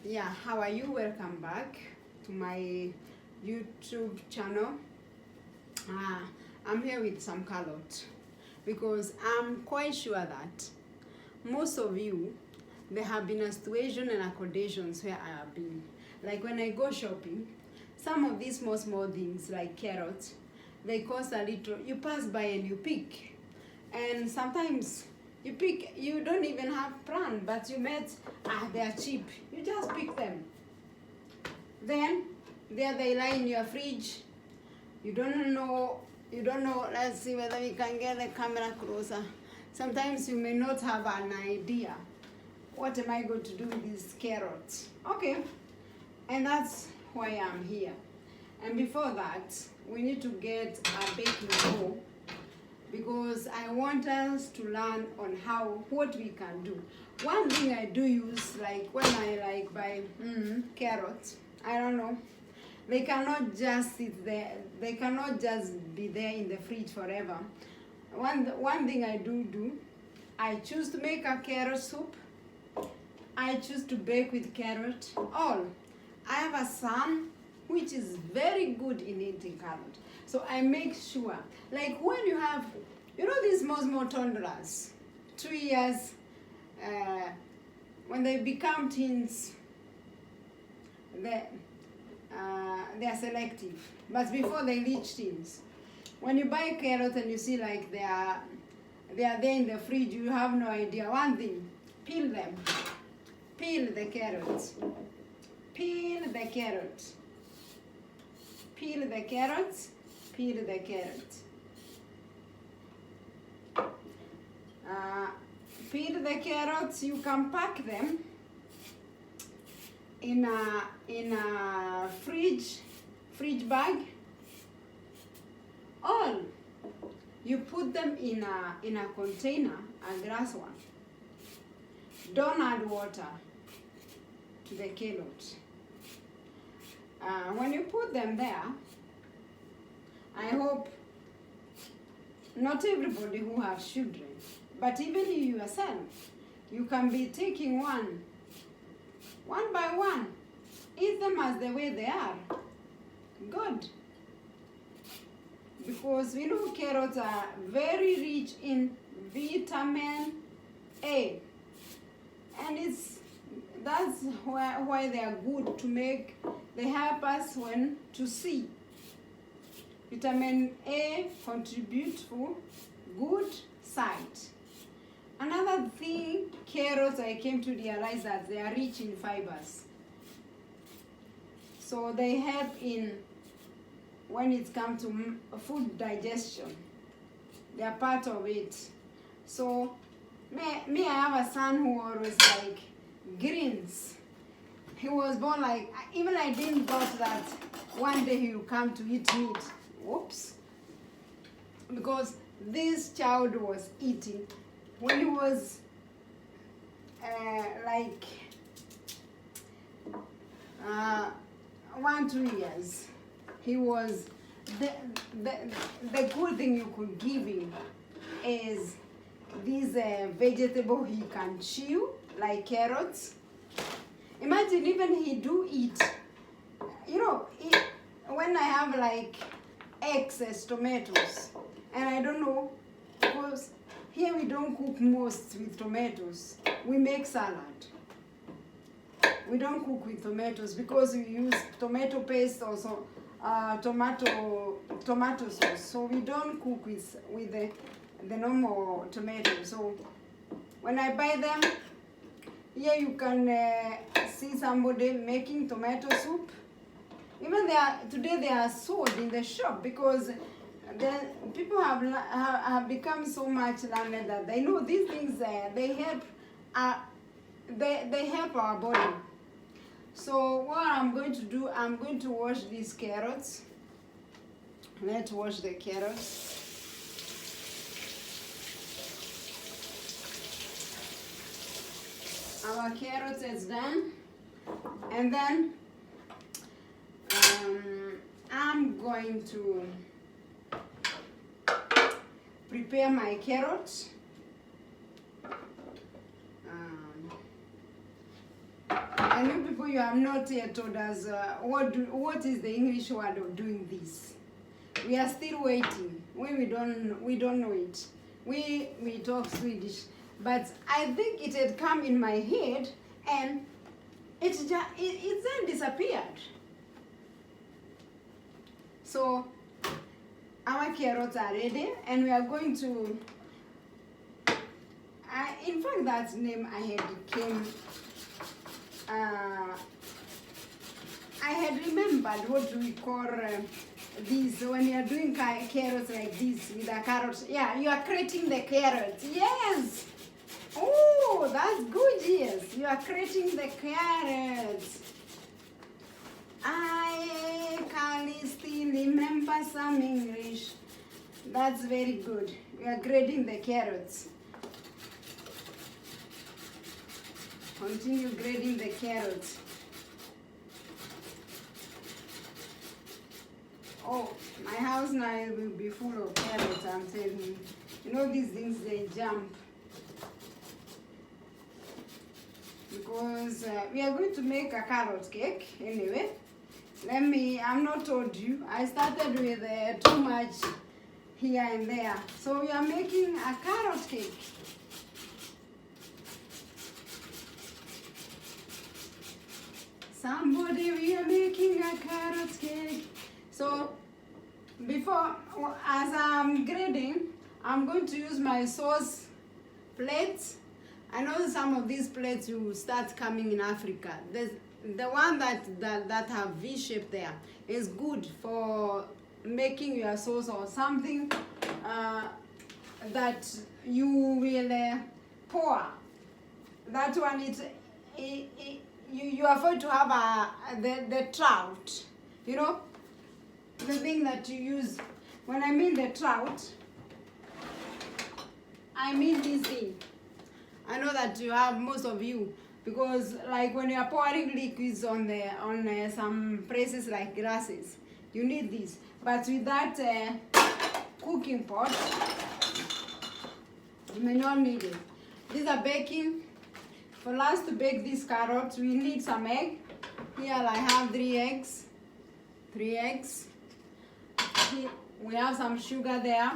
Yeah, how are you? Welcome back to my YouTube channel. Uh, I'm here with some carrot because I'm quite sure that most of you, there have been a situation and accommodations where I have been. Like when I go shopping, some of these small things like carrots, they cost a little. You pass by and you pick, and sometimes you pick. You don't even have plan, but you met. They are cheap. You just pick them. Then there they lie in your fridge. You don't know. You don't know. Let's see whether we can get the camera closer. Sometimes you may not have an idea. What am I going to do with these carrots? Okay, and that's why I'm here. And before that, we need to get a baking dough because I want us to learn on what we can do. One thing I do use, like when I buy carrots, I don't know, they cannot just sit there. They cannot just be there in the fridge forever. One thing I do, I choose to make a carrot soup. I choose to bake with carrot. All. I have a son which is very good in eating carrot. So I make sure, like when you have, these small toddlers, 3 years, when they become teens, they are selective. But before they reach teens, when you buy carrots and you see like they are there in the fridge, you have no idea. One thing, peel them. Peel the carrots. Peel the carrots. Peel the carrots. Peel the carrots. Peel the carrots. You can pack them in a fridge bag. All you put them in a container, a glass one. Don't add water to the carrot. When you put them there, I hope not everybody who has children, but even you yourself, you can be taking one by one. Eat them as the way they are. Good. Because we know carrots are very rich in vitamin A. And that's why they are good to make. They help us to see. Vitamin A contributes to good sight. Another thing, carrots, I came to realize that they are rich in fibers. So they help when it comes to food digestion. They are part of it. So me, I have a son who always like greens. He was born like, even I didn't thought that one day he will come to eat meat. Whoops. Because this child was eating when he was 1-2 years. He was the good thing you could give him is this vegetable he can chew, like carrots. Imagine even he do eat, when I have like excess tomatoes, and I don't know, because here we don't cook most with tomatoes. We make salad. We don't cook with tomatoes because we use tomato paste also, tomato sauce. So we don't cook with the normal tomatoes. So when I buy them, here you can see somebody making tomato soup. Even today they are sold in the shop because the people have become so much learned that they know these things. They help our body. So what I'm going to do, I'm going to wash these carrots. Let's wash the carrots. Our carrots is done, and then I'm going to prepare my carrots. And you people, you have not yet told us what is the English word of doing this. We are still waiting. We don't know it. We talk Swedish, but I think it had come in my head and it then disappeared. So our carrots are ready, and we are going to. In fact, that name I had remembered what we call this when you are doing carrots like this with a carrot. Yeah, you are creating the carrots. Yes. Oh, that's good. Yes, you are creating the carrots. I can still remember some English. That's very good. You are grading the carrots. Continue grading the carrots. Oh, my house now will be full of carrots, I'm telling you. You know these things, they jump. Because we are going to make a carrot cake anyway. I'm not told you. I started with too much here and there. So we are making a carrot cake. Somebody, we are making a carrot cake. So before, as I'm grading, I'm going to use my sauce plates. I know some of these plates will start coming in Africa. The one that have V-shape there is good for making your sauce or something that you will pour. That one you avoid to have the trout, you know, the thing that you use. When I mean the trout, I mean this thing. I know that you have, most of you, because like when you are pouring liquids on some places like grasses, you need this. But with that cooking pot, you may not need it. These are baking. For us to bake these carrots, we need some egg. Here I have 3 eggs. 3 eggs. Here we have some sugar there.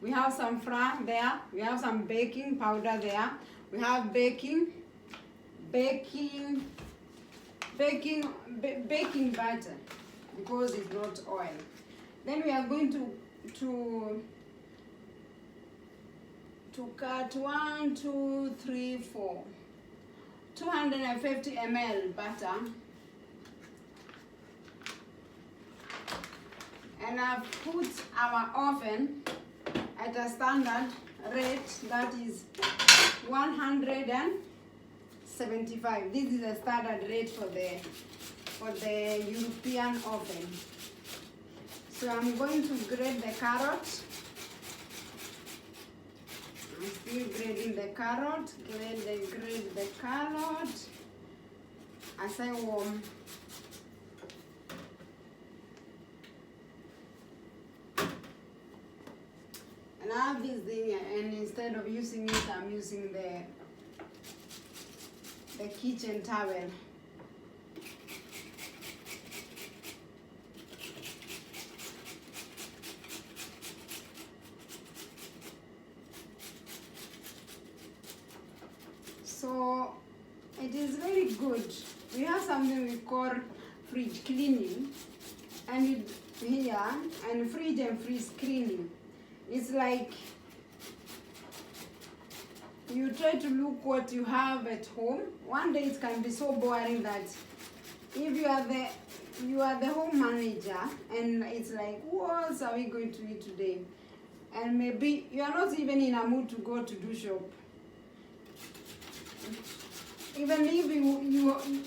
We have some flour there. We have some baking powder there. We have baking batter, because it's not oil. Then we are going to cut 1, 2, 3, 4. 250 ml butter, and I've put our oven at a standard rate, that is 175. This is a standard rate for the European oven. So I'm going to grate the carrot. I'm still grating the carrot. Grate the carrot as I warm. And I have this thing, and instead of using it, I'm using the kitchen towel. So it is very good. We have something we call fridge cleaning, and here, and fridge and freeze cleaning. It's like you try to look what you have at home. One day it can be so boring that if you are the home manager, and it's like, what else are we going to eat today? And maybe you are not even in a mood to go to do shop. Even if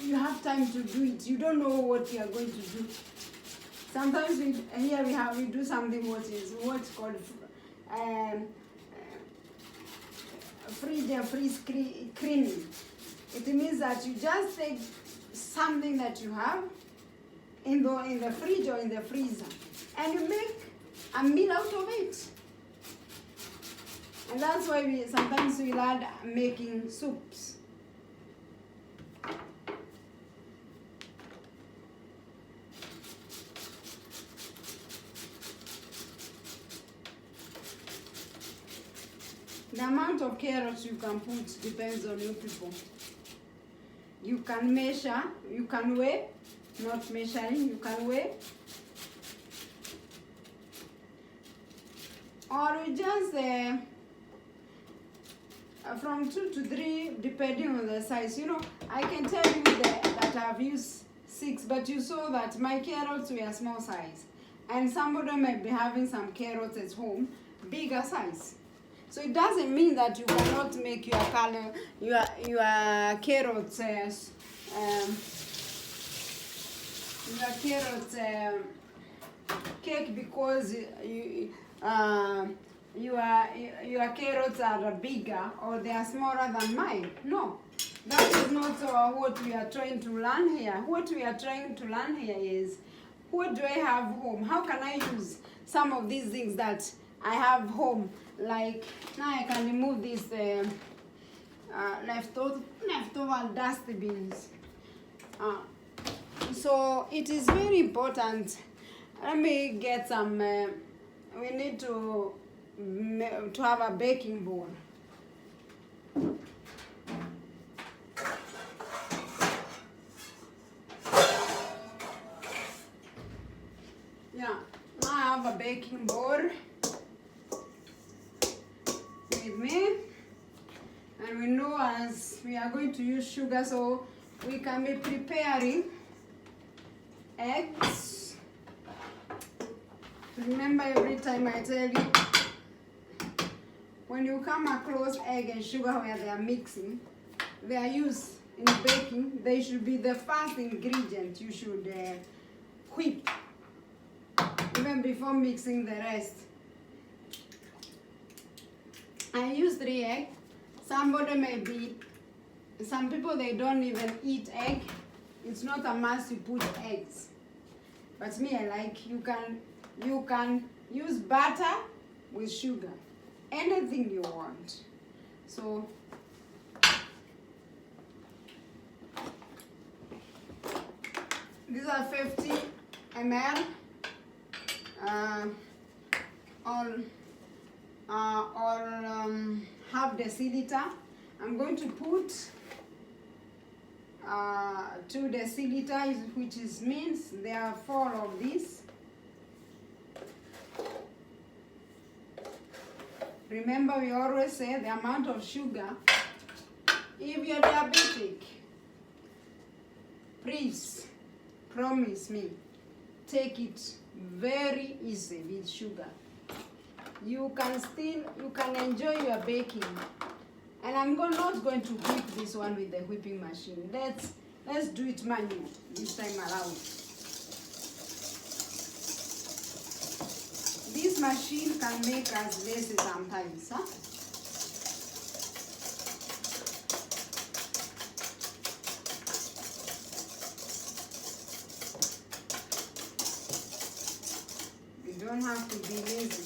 you have time to do it, you don't know what you are going to do. Sometimes we do something what's called fridge and freeze cleaning. It means that you just take something that you have in the fridge or in the freezer, and you make a meal out of it. And that's why sometimes we learn making soups. The amount of carrots you can put depends on you people. You can measure, you can weigh, not measuring, you can weigh. Or you just from 2 to 3 depending on the size. You know, I can tell you that I've used 6, but you saw that my carrots were small size, and somebody might be having some carrots at home bigger size. So it doesn't mean that you cannot make your color, your carrots cake because your carrots are bigger or they are smaller than mine. No, that is not what we are trying to learn here. What we are trying to learn here is, what do I have home? How can I use some of these things that I have home? Like now I can remove these leftover dust bins. So it is very important. Let me get some. We need to have a baking bowl. Yeah, now I have a baking bowl with me, and we know as we are going to use sugar, so we can be preparing eggs. Remember, every time I tell you, when you come across egg and sugar where they are mixing, they are used in baking, they should be the first ingredient you should whip, even before mixing the rest. I use 3 eggs. Some people, they don't even eat egg. It's not a must you put eggs. But me, I like, you can use butter with sugar. Anything you want. So these are 50 ml half deciliter. I'm going to put 2 deciliters, which means there are 4 of these. Remember, we always say the amount of sugar. If you're diabetic, please promise me, take it very easy with sugar. You can enjoy your baking. And I'm not going to whip this one with the whipping machine. Let's do it manual this time around. This machine can make us lazy sometimes, huh? You don't have to be lazy.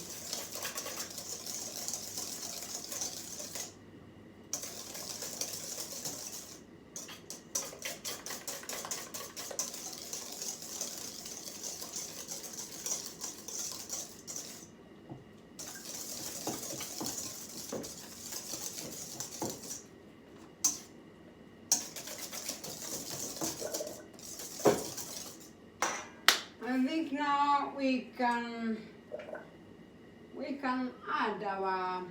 I think now we can add our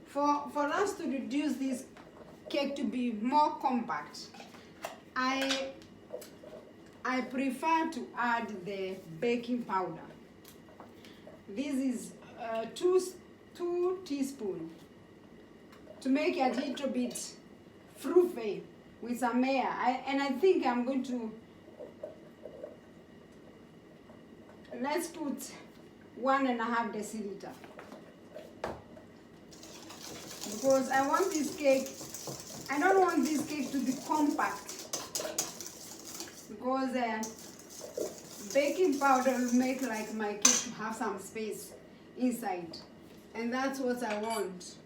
for us to reduce this cake to be more compact. I prefer to add the baking powder. This is 2 teaspoons to make it a little bit fluffy with some air. I think I'm going to, let's put 1.5 deciliter. Because I want this cake, I don't want this cake to be compact. Because baking powder will make like my cake to have some space inside. And that's what I want.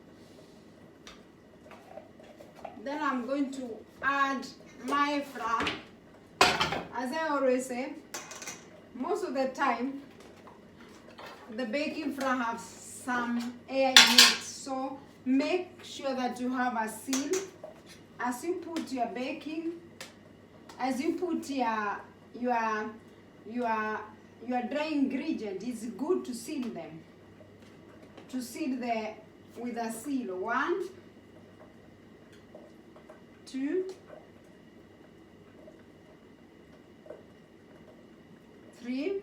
Then I'm going to add my flour. as I always say, most of the time, the baking flour has some air in it. So make sure that you have a seal as you put your baking, as you put your dry ingredient. It's good to seal them. To seal with a seal. 1, 2, 3,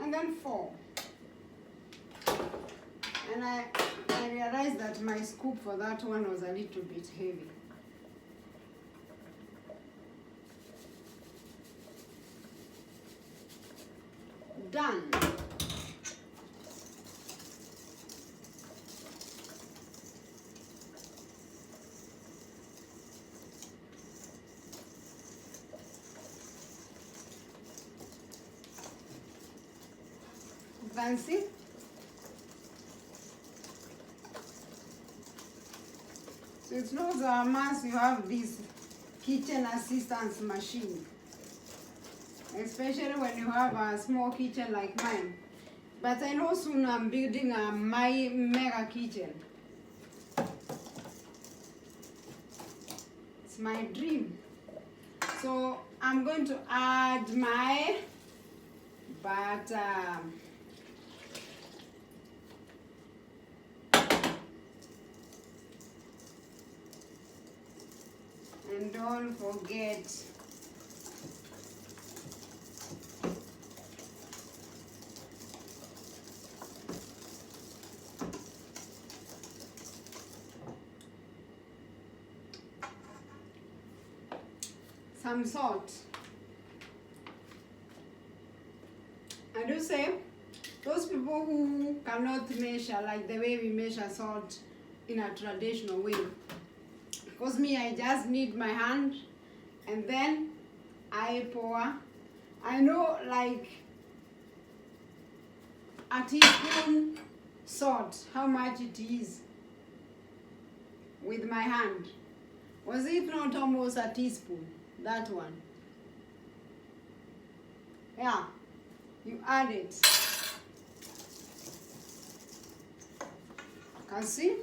and then 4. And I realized that my scoop for that one was a little bit heavy. Done. Fancy? So it's not a must you have this kitchen assistance machine, especially when you have a small kitchen like mine. But I know soon I'm building my mega kitchen. It's my dream. So I'm going to add my butter. And don't forget some salt. I do say, those people who cannot measure like the way we measure salt in a traditional way, because me, I just need my hand and then I pour. I know like a teaspoon salt, how much it is with my hand. Was it not almost a teaspoon, that one? Yeah, you add it. Can see?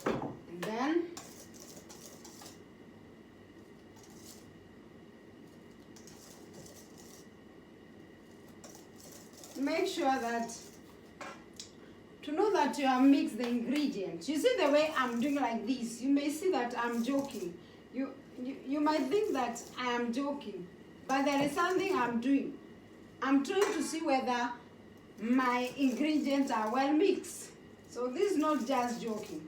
And then make sure that to know that you have mixed the ingredients. You see the way I'm doing like this, you may see that I'm joking. You might think that I am joking, but there is something I'm doing. I'm trying to see whether my ingredients are well mixed. So this is not just joking.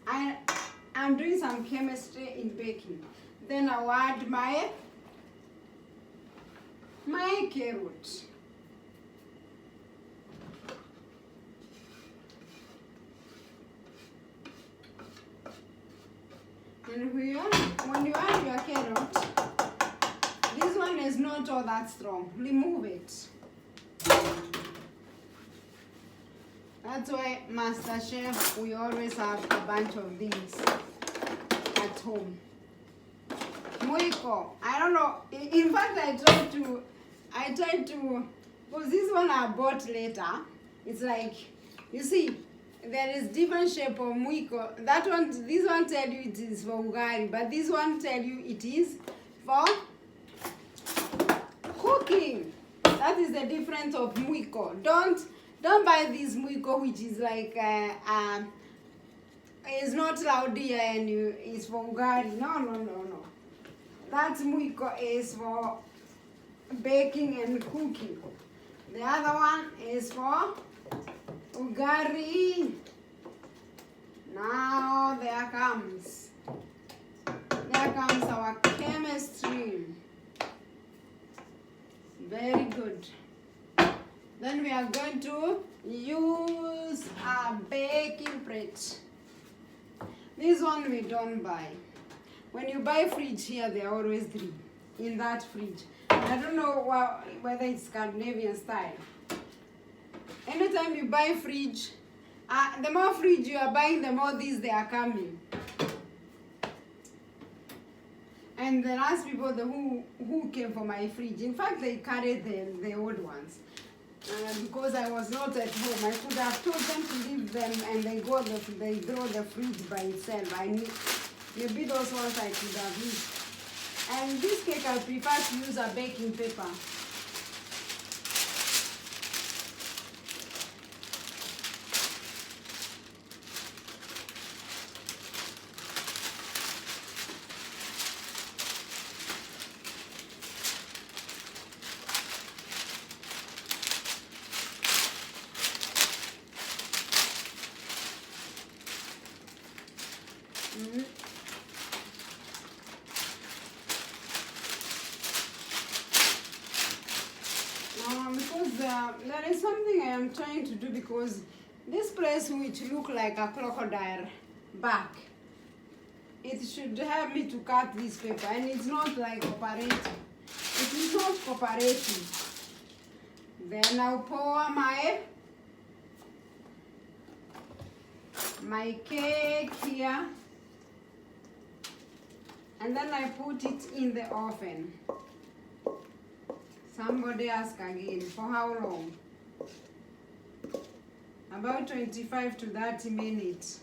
I'm doing some chemistry in baking. Then I'll add my carrot. And when you add your carrot, this one is not all that strong. Remove it. That's why Master Chef, we always have a bunch of these at home. Mwiko, I don't know. In fact, I tried to, because this one I bought later. It's like, you see, there is different shape of mwiko. That one, this one tell you it is for ugari, but this one tell you it is for cooking. That is the difference of mwiko. Don't buy this mwiko which is like it's not laudia and it's for ugari. No. That mwiko is for baking and cooking. The other one is for ugari. Now there comes our chemistry. Very good. Then we are going to use a baking plate. This one we don't buy. When you buy fridge here, there are always 3 in that fridge. I don't know whether it's Scandinavian style. Anytime you buy fridge, The more fridge you are buying, the more these they are coming. And the last people who came for my fridge, in fact, they carried the old ones. Because I was not at home, I could have told them to leave them and they throw the fridge by itself. Maybe those ones I could have used. And this cake I prefer to use a baking paper. Because there is something I am trying to do, because this place which look like a crocodile back, it should help me to cut this paper, and it's not like cooperating. It is not cooperating. Then I'll pour my cake here, and then I put it in the oven. Somebody ask again, for how long? About 25 to 30 minutes.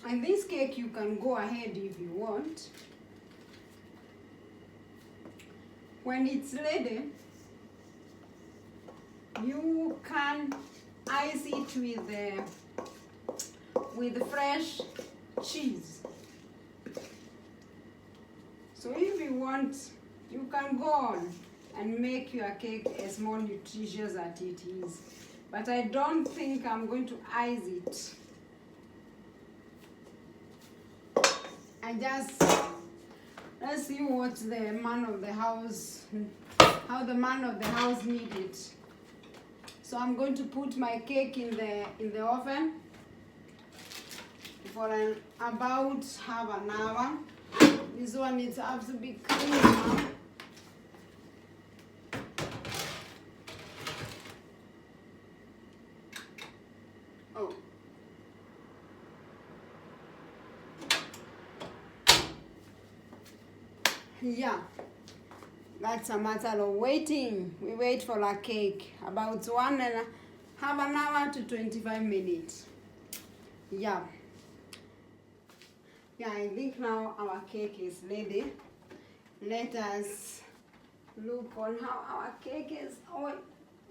And this cake, you can go ahead if you want. When it's ready, you can ice it with fresh cheese. So if you want, you can go on and make your cake as more nutritious as it is. But I don't think I'm going to ice it. Let's see what the man of the house, how the man of the house needs it. So I'm going to put my cake in the oven for about half an hour. This one needs to be clean now. Oh. Yeah, that's a matter of waiting. We wait for our cake about 1.5 hour to 25 minutes. Yeah, I think now our cake is ready. Let us look on how our cake is. Oh,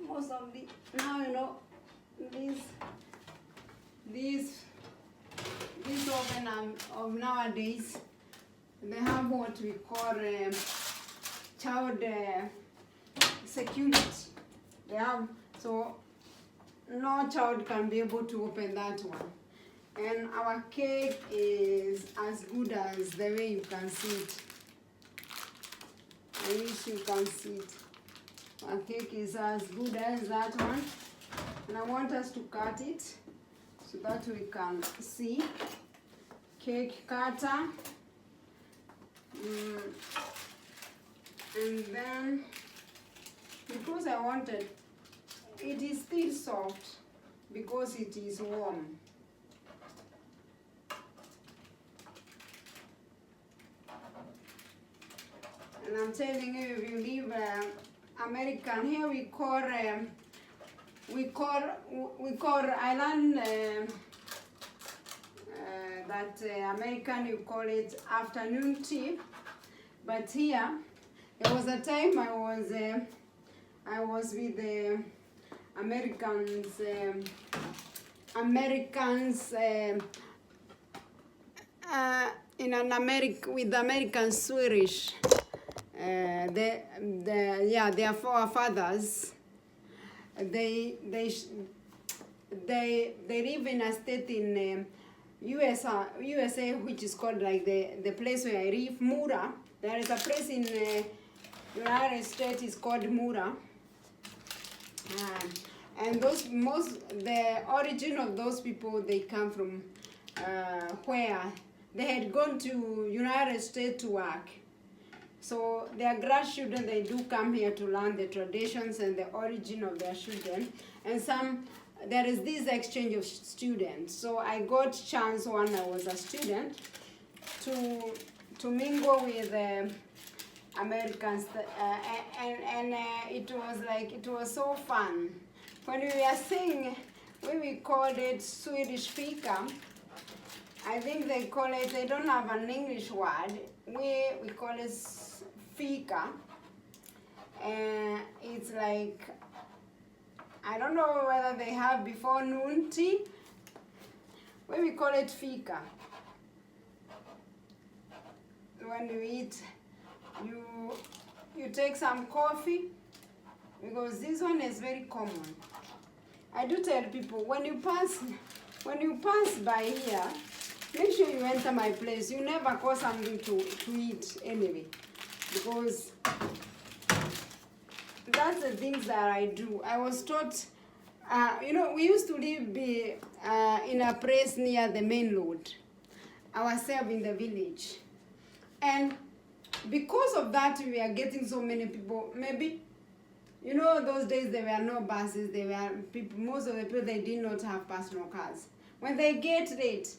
most of the now you know this oven of nowadays. They have what we call child security. They have, so no child can be able to open that one. And our cake is as good as the way you can see it. I wish you can see it. Our cake is as good as that one. And I want us to cut it so that we can see. Cake cutter. And then, because I wanted, it is still soft because it is warm. And I'm telling you, if you live American, here we call island that American, you call it afternoon tea. But here, there was a time I was with the Americans with American Swedish. Their forefathers. They live in a state in USA, which is called like the place where I live, Mura. There is a place in United States is called Mura. And the origin of those people, they come from where they had gone to United States to work. So their grandchildren, they do come here to learn the traditions and the origin of their children. And there is this exchange of students. So I got chance when I was a student to mingle with Americans, and it was so fun. When we were saying, we called it Swedish fika. I think they call it, they don't have an English word. We call it fika. It's like, I don't know whether they have before noon tea. We call it fika. When you eat, you take some coffee, because this one is very common. I do tell people, when you pass by here, make sure you enter my place. You never call something to eat anyway, because that's the things that I do. I was taught, we used to live in a place near the main road, ourselves in the village. And because of that, we are getting so many people. Maybe, those days there were no buses. There were people. Most of the people, they did not have personal cars. When they get late,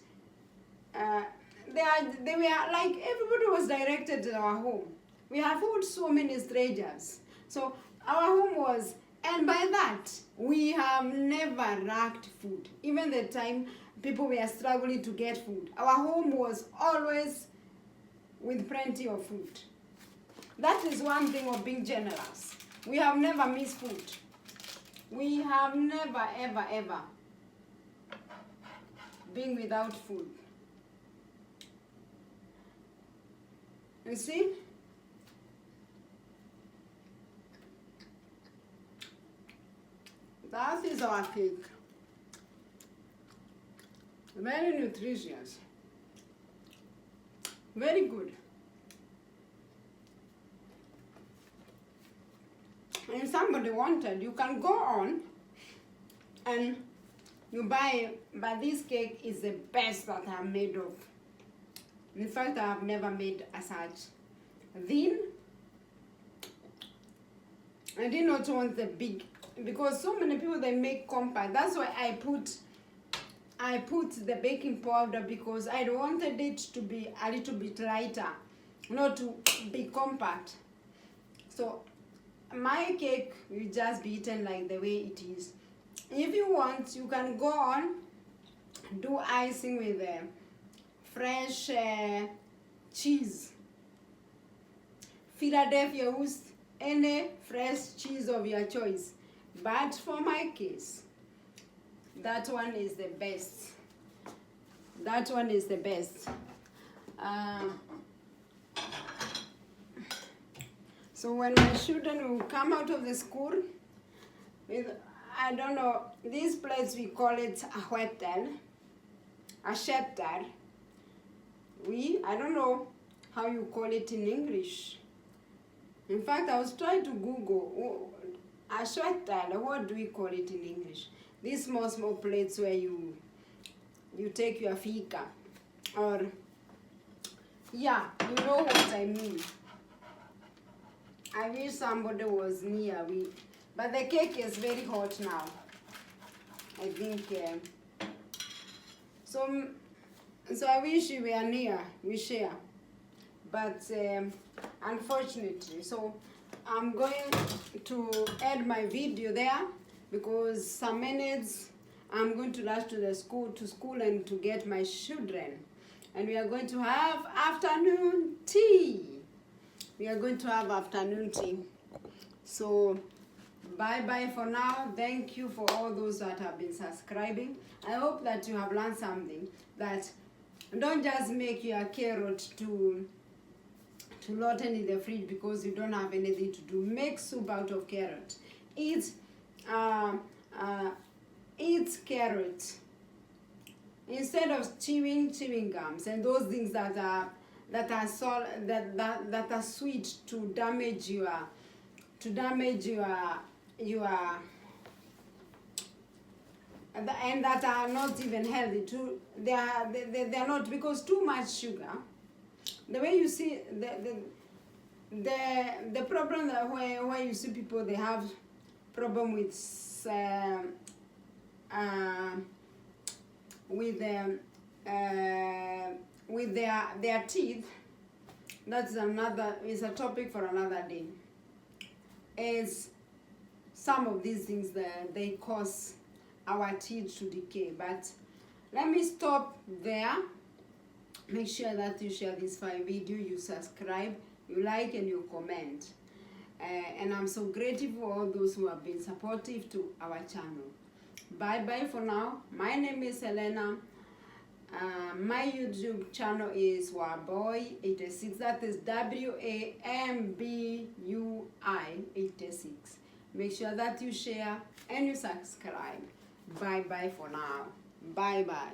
they were like, everybody was directed to our home. We have food so many strangers. So our home was, and by that, we have never lacked food. Even the time people were struggling to get food, our home was always with plenty of food. That is one thing of being generous. We have never missed food. We have never, ever, ever been without food. You see? That is our cake. Very nutritious. Very good. And if somebody wanted, you can go on and you buy, but this cake is the best that I'm made of. In fact, I have never made a such. Then, I did not want the big, because so many people, they make compact. That's why I put the baking powder, because I wanted it to be a little bit lighter, not to be compact. So my cake will just be eaten like the way it is. If you want, you can go on, do icing with fresh cheese. Philadelphia Oust, any fresh cheese of your choice. But for my case, that one is the best. That one is the best. So when my children will come out of the school with, I don't know, this place we call it a hotel, a shelter. I don't know how you call it in English. In fact, I was trying to Google a shelter. What do we call it in English? These small plates where you take your fika, or yeah, you know what I mean. I wish somebody was near me, but the cake is very hot now. I think so I wish you were near. We share, but unfortunately, so I'm going to add my video there, because some minutes I'm going to rush to school and to get my children, and we are going to have afternoon tea. We are going to have afternoon tea. So bye for now. Thank you for all those that have been subscribing. I hope that you have learned something, that don't just make your carrot to rotten in the fridge because you don't have anything to do. Make soup out of carrot. Eat carrot instead of chewing gums and those things that are sweet to damage your and that are not even healthy. Too, they are not, because too much sugar. The way you see the problem that where you see people, they have problem with their teeth. That's another, is a topic for another day. Is some of these things that they cause our teeth to decay. But let me stop there. Make sure that you share this video, you subscribe, you like, and you comment. And I'm so grateful for all those who have been supportive to our channel. Bye bye for now. My name is Helena. My YouTube channel is Wambui86. That is WAMBUI 86. Make sure that you share and you subscribe. Bye bye for now. Bye bye.